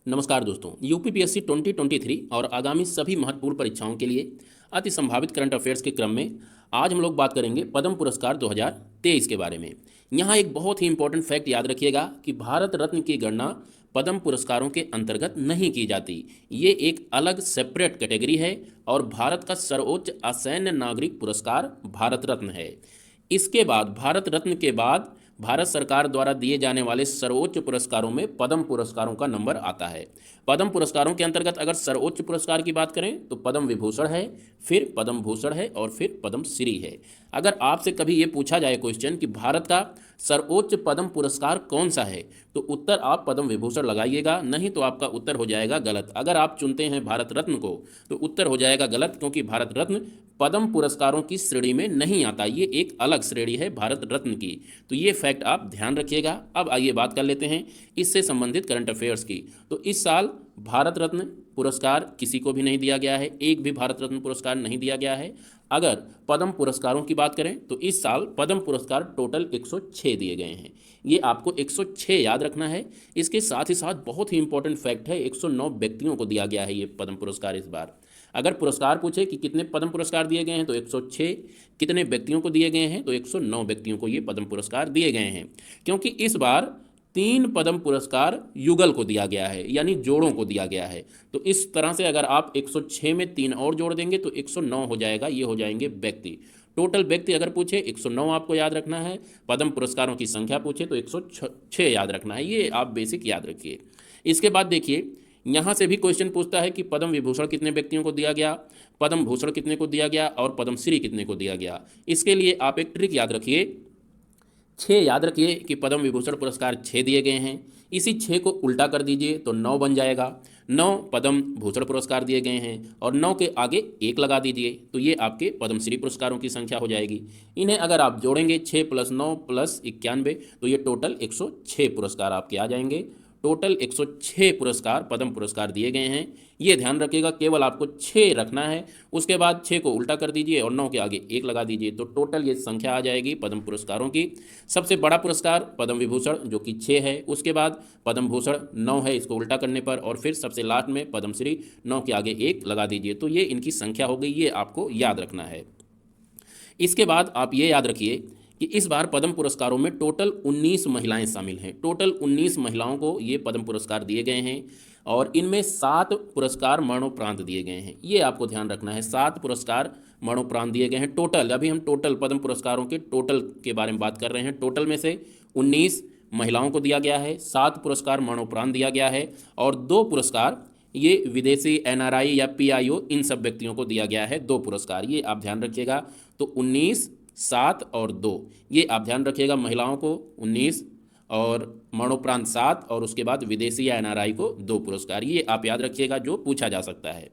नमस्कार दोस्तों, यूपीपीएससी 2023 और आगामी सभी महत्वपूर्ण परीक्षाओं के लिए अति संभावित करंट अफेयर्स के क्रम में आज हम लोग बात करेंगे पद्म पुरस्कार 2023 के बारे में। यहाँ एक बहुत ही इंपॉर्टेंट फैक्ट याद रखिएगा कि भारत रत्न की गणना पद्म पुरस्कारों के अंतर्गत नहीं की जाती। ये एक अलग सेपरेट कैटेगरी है और भारत का सर्वोच्च असैन्य नागरिक पुरस्कार भारत रत्न है। इसके बाद भारत रत्न के बाद भारत सरकार द्वारा दिए जाने वाले सर्वोच्च पुरस्कारों में पद्म पुरस्कारों का नंबर आता है। पद्म पुरस्कारों के अंतर्गत अगर सर्वोच्च पुरस्कार की बात करें तो पद्म विभूषण है, फिर पद्म भूषण है और फिर पद्म श्री है। अगर आपसे कभी ये पूछा जाए क्वेश्चन कि भारत का सर्वोच्च पद्म पुरस्कार कौन सा है, तो उत्तर आप पद्म विभूषण लगाइएगा, नहीं तो आपका उत्तर हो जाएगा गलत। अगर आप चुनते हैं भारत रत्न को तो उत्तर हो जाएगा गलत, क्योंकि भारत रत्न पद्म पुरस्कारों की श्रेणी में नहीं आता। ये एक अलग श्रेणी है भारत रत्न की, तो ये फैक्ट आप ध्यान रखिएगा। अब आइए बात कर लेते हैं इससे संबंधित करंट अफेयर्स की। तो इस साल भारत रत्न पुरस्कार किसी को भी नहीं दिया गया है, एक भी भारत रत्न पुरस्कार नहीं दिया गया है। अगर पद्म पुरस्कारों की बात करें तो इस साल पद्म पुरस्कार टोटल 106 दिए गए हैं। ये आपको 106 याद रखना है। इसके साथ ही साथ बहुत ही इंपॉर्टेंट फैक्ट है, 109 व्यक्तियों को दिया गया है ये पद्म पुरस्कार इस बार। अगर पुरस्कार पूछे कि कितने पद्म पुरस्कार दिए गए हैं तो 106, कितने व्यक्तियों को दिए गए हैं तो 109 व्यक्तियों को ये पद्म पुरस्कार दिए गए हैं। क्योंकि इस बार 3 पद्म पुरस्कार युगल को दिया गया है, यानी जोड़ों को दिया गया है। तो इस तरह से अगर आप 106 में 3 और जोड़ देंगे तो 109 हो जाएगा। ये हो जाएंगे व्यक्ति। टोटल व्यक्ति अगर पूछे 109 आपको याद रखना है। पद्म पुरस्कारों की संख्या पूछे तो 106 याद रखना है। ये आप बेसिक याद रखिए। इसके बाद देखिए, यहाँ से भी क्वेश्चन पूछता है कि पद्म विभूषण कितने व्यक्तियों को दिया गया, पद्म भूषण कितने को दिया गया और पद्म श्री कितने को दिया गया। इसके लिए आप एक ट्रिक याद रखिए, 6 याद रखिए कि पद्म विभूषण पुरस्कार 6 दिए गए हैं। इसी 6 को उल्टा कर दीजिए तो 9 बन जाएगा। 9 पद्म भूषण पुरस्कार दिए गए हैं और 9 के आगे 1 लगा दीजिए तो ये आपके पद्मश्री पुरस्कारों की संख्या हो जाएगी। इन्हें अगर आप जोड़ेंगे 6 + 9 + 91 तो ये टोटल 106 पुरस्कार आपके आ जाएंगे। टोटल 106 पुरस्कार पद्म पुरस्कार दिए गए हैं। ये ध्यान रखिएगा, केवल आपको 6 रखना है। उसके बाद 6 को उल्टा कर दीजिए और 9 के आगे 1 लगा दीजिए तो टोटल ये संख्या आ जाएगी पद्म पुरस्कारों की। सबसे बड़ा पुरस्कार पद्म विभूषण जो कि 6 है, उसके बाद पद्म भूषण 9 है इसको उल्टा करने पर, और फिर सबसे लास्ट में पद्मश्री 9 के आगे 1 लगा दीजिए तो ये इनकी संख्या हो गई। ये आपको याद रखना है। इसके बाद आप ये याद रखिए कि इस बार पद्म पुरस्कारों में टोटल 19 महिलाएं शामिल हैं। टोटल 19 महिलाओं को ये पद्म पुरस्कार दिए गए हैं और इनमें 7 पुरस्कार मरणोपरांत दिए गए हैं। ये आपको ध्यान रखना है, 7 पुरस्कार मरणोपरांत दिए गए हैं। टोटल, अभी हम टोटल पद्म पुरस्कारों के टोटल के बारे में बात कर रहे हैं। टोटल में से 19 महिलाओं को दिया गया है, 7 पुरस्कार मरणोपरांत दिया गया है और 2 पुरस्कार ये विदेशी NRI या PIO इन सब व्यक्तियों को दिया गया है। 2 पुरस्कार, ये आप ध्यान रखिएगा। तो 19, 7 और 2, ये आप ध्यान रखिएगा। महिलाओं को 19 और मरणोपरांत 7 और उसके बाद विदेशी या NRI को 2 पुरस्कार, ये आप याद रखिएगा जो पूछा जा सकता है।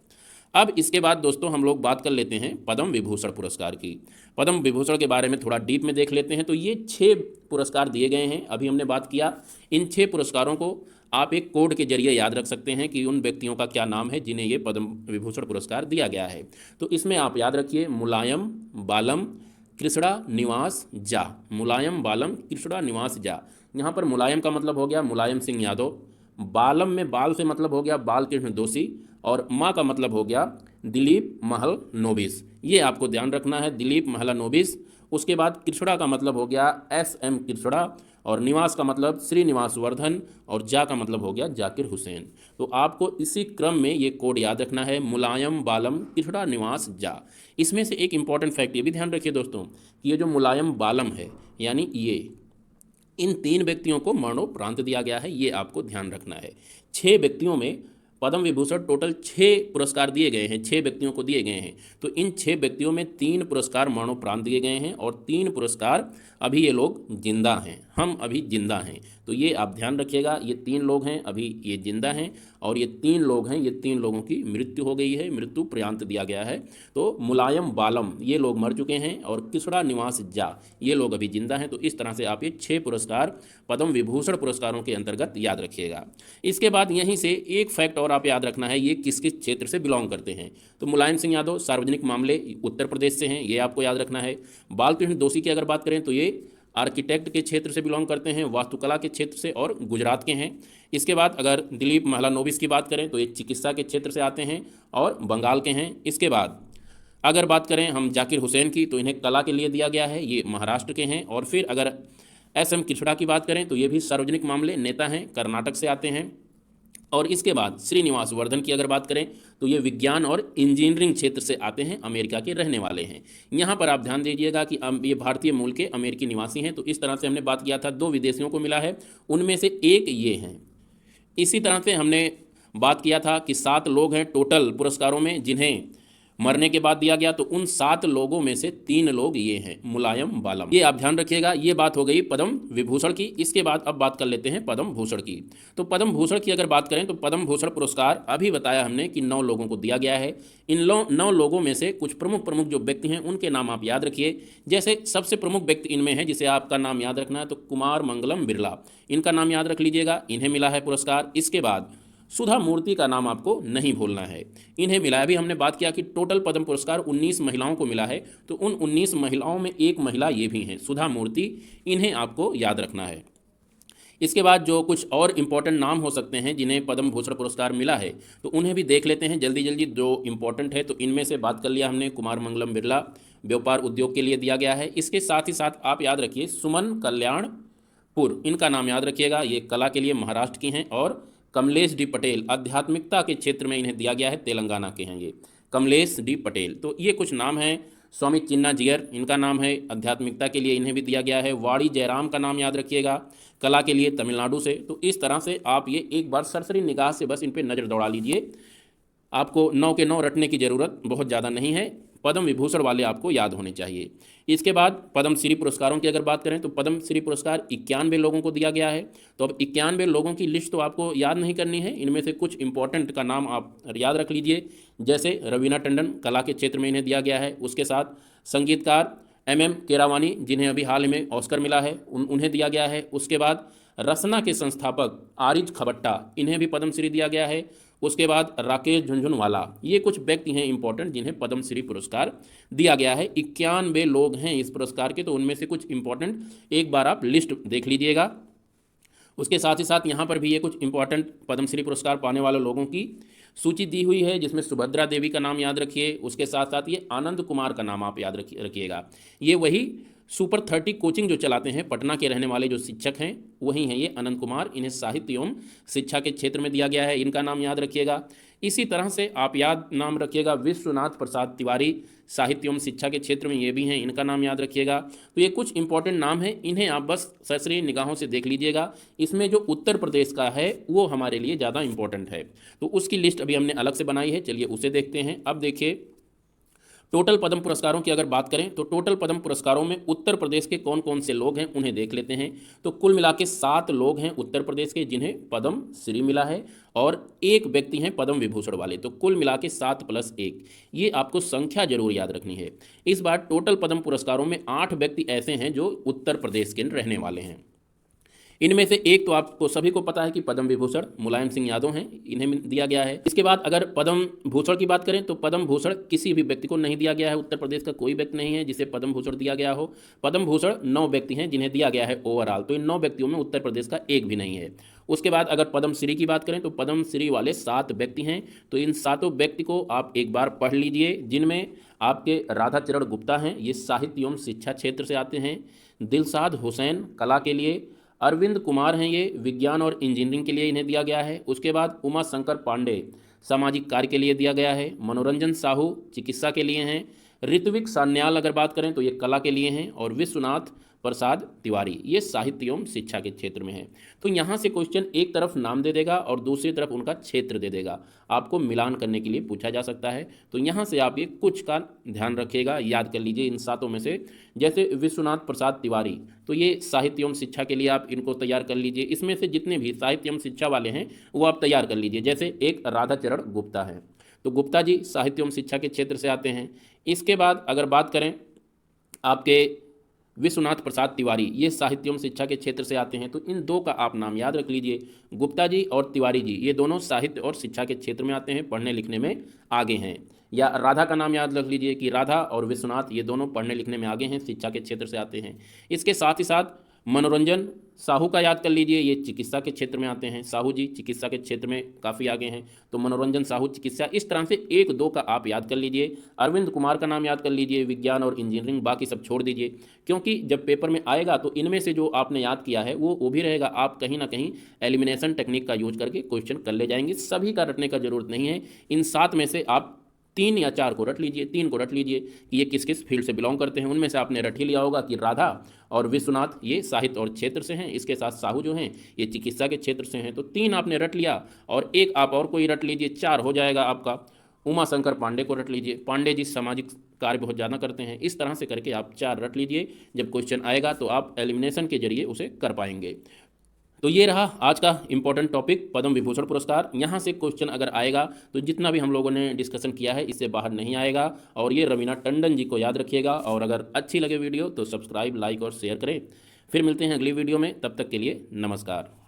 अब इसके बाद दोस्तों हम लोग बात कर लेते हैं पद्म विभूषण पुरस्कार की। पद्म विभूषण के बारे में थोड़ा डीप में देख लेते हैं। तो ये 6 पुरस्कार दिए गए हैं, अभी हमने बात किया। इन 6 पुरस्कारों को आप एक कोड के जरिए याद रख सकते हैं कि उन व्यक्तियों का क्या नाम है जिन्हें ये पद्म विभूषण पुरस्कार दिया गया है। तो इसमें आप याद रखिए मुलायम बालम कृष्णा निवास झा। मुलायम बालम कृष्णा निवास झा। यहाँ पर मुलायम का मतलब हो गया मुलायम सिंह यादव, बालम में बाल से मतलब हो गया बालकृष्ण दोषी, और माँ का मतलब हो गया दिलीप महल नोबिस। ये आपको ध्यान रखना है, दिलीप महला नोबिस। उसके बाद कृष्णा का मतलब हो गया SM कृष्णा, और निवास का मतलब श्रीनिवास वर्धन, और जा का मतलब हो गया जाकिर हुसैन। तो आपको इसी क्रम में ये कोड याद रखना है, मुलायम बालम कृष्णा निवास जा। इसमें से एक इंपॉर्टेंट फैक्ट ये भी ध्यान रखिए दोस्तों कि ये जो मुलायम बालम है, यानी ये इन 3 व्यक्तियों को मरणोपरांत दिया गया है। ये आपको ध्यान रखना है। 6 व्यक्तियों में पद्म विभूषण टोटल 6 पुरस्कार दिए गए हैं, 6 व्यक्तियों को दिए गए हैं। तो इन 6 व्यक्तियों में 3 पुरस्कार मरणोपरांत दिए गए हैं और 3 पुरस्कार अभी ये लोग जिंदा हैं, हम अभी जिंदा हैं। तो ये आप ध्यान रखिएगा, ये 3 लोग हैं अभी ये जिंदा हैं और ये 3 लोग हैं, ये 3 लोगों की मृत्यु हो गई है, मृत्यु पर्यंत दिया गया है। तो मुलायम बालम ये लोग मर चुके हैं और कृष्णा निवास झा ये लोग अभी जिंदा हैं। तो इस तरह से आप ये 6 पुरस्कार पद्म विभूषण पुरस्कारों के अंतर्गत याद रखिएगा। इसके बाद यहीं से एक फैक्ट और आप याद रखना है, ये किस किस क्षेत्र से बिलोंग करते हैं। तो मुलायम सिंह यादव सार्वजनिक मामले उत्तर प्रदेश से हैं, ये आपको याद रखना है। बालकृष्ण दोषी की अगर बात करें तो ये आर्किटेक्ट के क्षेत्र से बिलोंग करते हैं, वास्तुकला के क्षेत्र से और गुजरात के हैं। इसके बाद अगर दिलीप महलानोबिस की बात करें तो ये चिकित्सा के क्षेत्र से आते हैं और बंगाल के हैं। इसके बाद अगर बात करें हम जाकिर हुसैन की तो इन्हें कला के लिए दिया गया है, ये महाराष्ट्र के हैं। और फिर अगर एस.एम. कृष्णा की बात करें तो ये भी सार्वजनिक मामले नेता हैं, कर्नाटक से आते हैं। और इसके बाद श्रीनिवास वर्धन की अगर बात करें तो ये विज्ञान और इंजीनियरिंग क्षेत्र से आते हैं, अमेरिका के रहने वाले हैं। यहाँ पर आप ध्यान दीजिएगा कि ये भारतीय मूल के अमेरिकी निवासी हैं। तो इस तरह से हमने बात किया था 2 विदेशियों को मिला है, उनमें से एक ये हैं। इसी तरह से हमने बात किया था कि 7 लोग हैं टोटल पुरस्कारों में जिन्हें मरने के बाद दिया गया, तो उन 7 लोगों में से 3 लोग ये हैं, मुलायम बालम। ये आप ध्यान रखिएगा। ये बात हो गई पद्म विभूषण की। इसके बाद अब बात कर लेते हैं पद्म भूषण की। तो पद्म भूषण की अगर बात करें तो पद्म भूषण पुरस्कार अभी बताया हमने कि 9 लोगों को दिया गया है। इन 9 लोगों में से कुछ प्रमुख जो व्यक्ति हैं उनके नाम आप याद रखिए। जैसे सबसे प्रमुख व्यक्ति इनमें है जिसे आपका नाम याद रखना है तो कुमार मंगलम बिरला, इनका नाम याद रख लीजिएगा, इन्हें मिला है पुरस्कार। इसके बाद सुधा मूर्ति का नाम आपको नहीं भूलना है, इन्हें मिला है। अभी हमने बात किया कि टोटल पद्म पुरस्कार 19 महिलाओं को मिला है, तो उन 19 महिलाओं में एक महिला ये भी हैं, सुधा मूर्ति, इन्हें आपको याद रखना है। इसके बाद जो कुछ और इम्पॉर्टेंट नाम हो सकते हैं जिन्हें पद्म भूषण पुरस्कार मिला है तो उन्हें भी देख लेते हैं जल्दी जल्दी, जो इम्पॉर्टेंट है। तो इनमें से बात कर लिया हमने, कुमार मंगलम बिरला व्यापार उद्योग के लिए दिया गया है। इसके साथ ही साथ आप याद रखिए सुमन कल्याणपुर, इनका नाम याद रखिएगा, ये कला के लिए महाराष्ट्र की हैं। और कमलेश डी पटेल आध्यात्मिकता के क्षेत्र में इन्हें दिया गया है, तेलंगाना के हैं ये कमलेश डी पटेल। तो ये कुछ नाम हैं। स्वामी चिन्ना जियर इनका नाम है, आध्यात्मिकता के लिए इन्हें भी दिया गया है। वाड़ी जयराम का नाम याद रखिएगा, कला के लिए तमिलनाडु से। तो इस तरह से आप ये एक बार सरसरी निगाह से बस इन पर नज़र दौड़ा लीजिए, आपको 9 के 9 रटने की ज़रूरत बहुत ज़्यादा नहीं है, पद्म विभूषण वाले आपको याद होने चाहिए। इसके बाद पद्म श्री पुरस्कारों की अगर बात करें तो पद्म श्री पुरस्कार 91 लोगों को दिया गया है। तो अब 91 लोगों की लिस्ट तो आपको याद नहीं करनी है, इनमें से कुछ इंपॉर्टेंट का नाम आप याद रख लीजिए। जैसे रवीना टंडन, कला के क्षेत्र में इन्हें दिया गया है। उसके साथ संगीतकार MM केरावानी, जिन्हें अभी हाल में ऑस्कर मिला है, उन्हें दिया गया है। उसके बाद रसना के संस्थापक आरिज खबट्टा, इन्हें भी पद्मश्री दिया गया है। उसके बाद राकेश झुनझुनवाला, ये कुछ व्यक्ति हैं इंपॉर्टेंट जिन्हें पद्मश्री पुरस्कार दिया गया है। 91 लोग हैं इस पुरस्कार के, तो उनमें से कुछ इंपॉर्टेंट एक बार आप लिस्ट देख लीजिएगा। उसके साथ ही साथ यहाँ पर भी ये कुछ इंपॉर्टेंट पद्मश्री पुरस्कार पाने वाले लोगों की सूची दी हुई है, जिसमें सुभद्रा देवी का नाम याद रखिए। उसके साथ साथ ये आनंद कुमार का नाम आप याद रखिएगा, ये वही सुपर 30 कोचिंग जो चलाते हैं, पटना के रहने वाले जो शिक्षक हैं वही हैं ये अनंत कुमार। इन्हें साहित्य एवं शिक्षा के क्षेत्र में दिया गया है, इनका नाम याद रखिएगा। इसी तरह से आप याद नाम रखिएगा विश्वनाथ प्रसाद तिवारी, साहित्य एवं शिक्षा के क्षेत्र में ये भी हैं, इनका नाम याद रखिएगा। तो ये कुछ इंपॉर्टेंट नाम हैं, इन्हें आप बस सरसरी निगाहों से देख लीजिएगा। इसमें जो उत्तर प्रदेश का है वो हमारे लिए ज़्यादा इंपॉर्टेंट है, तो उसकी लिस्ट अभी हमने अलग से बनाई है, चलिए उसे देखते हैं। अब देखिए टोटल पद्म पुरस्कारों की अगर बात करें तो टोटल पद्म पुरस्कारों में उत्तर प्रदेश के कौन कौन से लोग हैं उन्हें देख लेते हैं। तो कुल मिला के 7 लोग हैं उत्तर प्रदेश के जिन्हें पद्म श्री मिला है, और एक व्यक्ति हैं पद्म विभूषण वाले। तो कुल मिला के 7 + 1, ये आपको संख्या जरूर याद रखनी है। इस बार टोटल पद्म पुरस्कारों में 8 व्यक्ति ऐसे हैं जो उत्तर प्रदेश के रहने वाले हैं। इनमें से एक तो आपको सभी को पता है कि पद्म विभूषण मुलायम सिंह यादव हैं, इन्हें दिया गया है। इसके बाद अगर पद्म भूषण की बात करें तो पद्म भूषण किसी भी व्यक्ति को नहीं दिया गया है, उत्तर प्रदेश का कोई व्यक्ति नहीं है जिसे पद्म भूषण दिया गया हो। पद्म भूषण 9 व्यक्ति हैं जिन्हें दिया गया है ओवरऑल, तो इन 9 व्यक्तियों में उत्तर प्रदेश का एक भी नहीं है। उसके बाद अगर पद्म श्री की बात करें तो पद्म श्री वाले 7 व्यक्ति हैं, तो इन 7 व्यक्ति को आप एक बार पढ़ लीजिए, जिनमें आपके राधाचरण गुप्ता हैं, ये साहित्य एवं शिक्षा क्षेत्र से आते हैं। दिलशाद हुसैन कला के लिए, अरविंद कुमार हैं ये विज्ञान और इंजीनियरिंग के लिए इन्हें दिया गया है। उसके बाद उमा शंकर पांडे सामाजिक कार्य के लिए दिया गया है। मनोरंजन साहू चिकित्सा के लिए हैं। ऋत्विक सान्याल अगर बात करें तो ये कला के लिए हैं, और विश्वनाथ प्रसाद तिवारी ये साहित्य एवं शिक्षा के क्षेत्र में है। तो यहाँ से क्वेश्चन एक तरफ नाम दे देगा और दूसरी तरफ उनका क्षेत्र दे देगा, आपको मिलान करने के लिए पूछा जा सकता है। तो यहाँ से आप ये कुछ का ध्यान रखिएगा, याद कर लीजिए इन 7 में से। जैसे विश्वनाथ प्रसाद तिवारी, तो ये साहित्य एवं शिक्षा के लिए आप इनको तैयार कर लीजिए। इसमें से जितने भी साहित्य एवं शिक्षा वाले हैं वो आप तैयार कर लीजिए। जैसे एक राधाचरण गुप्ता है, तो गुप्ता जी साहित्य एवं शिक्षा के क्षेत्र से आते हैं। इसके बाद अगर बात करें आपके विश्वनाथ प्रसाद तिवारी, ये साहित्य एवं शिक्षा के क्षेत्र से आते हैं, तो इन दो का आप नाम याद रख लीजिए। गुप्ता जी और तिवारी जी, ये दोनों साहित्य और शिक्षा के क्षेत्र में आते हैं, पढ़ने लिखने में आगे हैं। या राधा का नाम याद रख लीजिए कि राधा और विश्वनाथ ये दोनों पढ़ने लिखने में आगे हैं, शिक्षा के क्षेत्र से आते हैं। इसके साथ ही साथ मनोरंजन साहू का याद कर लीजिए, ये चिकित्सा के क्षेत्र में आते हैं। साहू जी चिकित्सा के क्षेत्र में काफ़ी आगे हैं, तो मनोरंजन साहू चिकित्सा, इस तरह से एक दो का आप याद कर लीजिए। अरविंद कुमार का नाम याद कर लीजिए, विज्ञान और इंजीनियरिंग, बाकी सब छोड़ दीजिए, क्योंकि जब पेपर में आएगा तो इनमें से जो आपने याद किया है वो भी रहेगा। आप कहीं ना कहीं एलिमिनेशन टेक्निक का यूज करके क्वेश्चन कर ले जाएंगे, सभी का रटने का जरूरत नहीं है। इन 7 में से आप 3 या 4 को रट लीजिए, 3 को रट लीजिए कि ये किस किस फील्ड से बिलोंग करते हैं। उनमें से आपने रट ही लिया होगा कि राधा और विश्वनाथ ये साहित्य और क्षेत्र से हैं, इसके साथ साहू जो हैं ये चिकित्सा के क्षेत्र से हैं। तो 3 आपने रट लिया और एक आप और कोई रट लीजिए, 4 हो जाएगा आपका। उमा शंकर पांडे को रट लीजिए, पांडे जी सामाजिक कार्य बहुत ज़्यादा करते हैं। इस तरह से करके आप 4 रट लीजिए, जब क्वेश्चन आएगा तो आप एलिमिनेशन के जरिए उसे कर पाएंगे। तो ये रहा आज का इम्पोर्टेंट टॉपिक, पद्म विभूषण पुरस्कार। यहाँ से क्वेश्चन अगर आएगा तो जितना भी हम लोगों ने डिस्कशन किया है इससे बाहर नहीं आएगा। और ये रवीना टंडन जी को याद रखिएगा। और अगर अच्छी लगे वीडियो तो सब्सक्राइब, लाइक और शेयर करें। फिर मिलते हैं अगली वीडियो में, तब तक के लिए नमस्कार।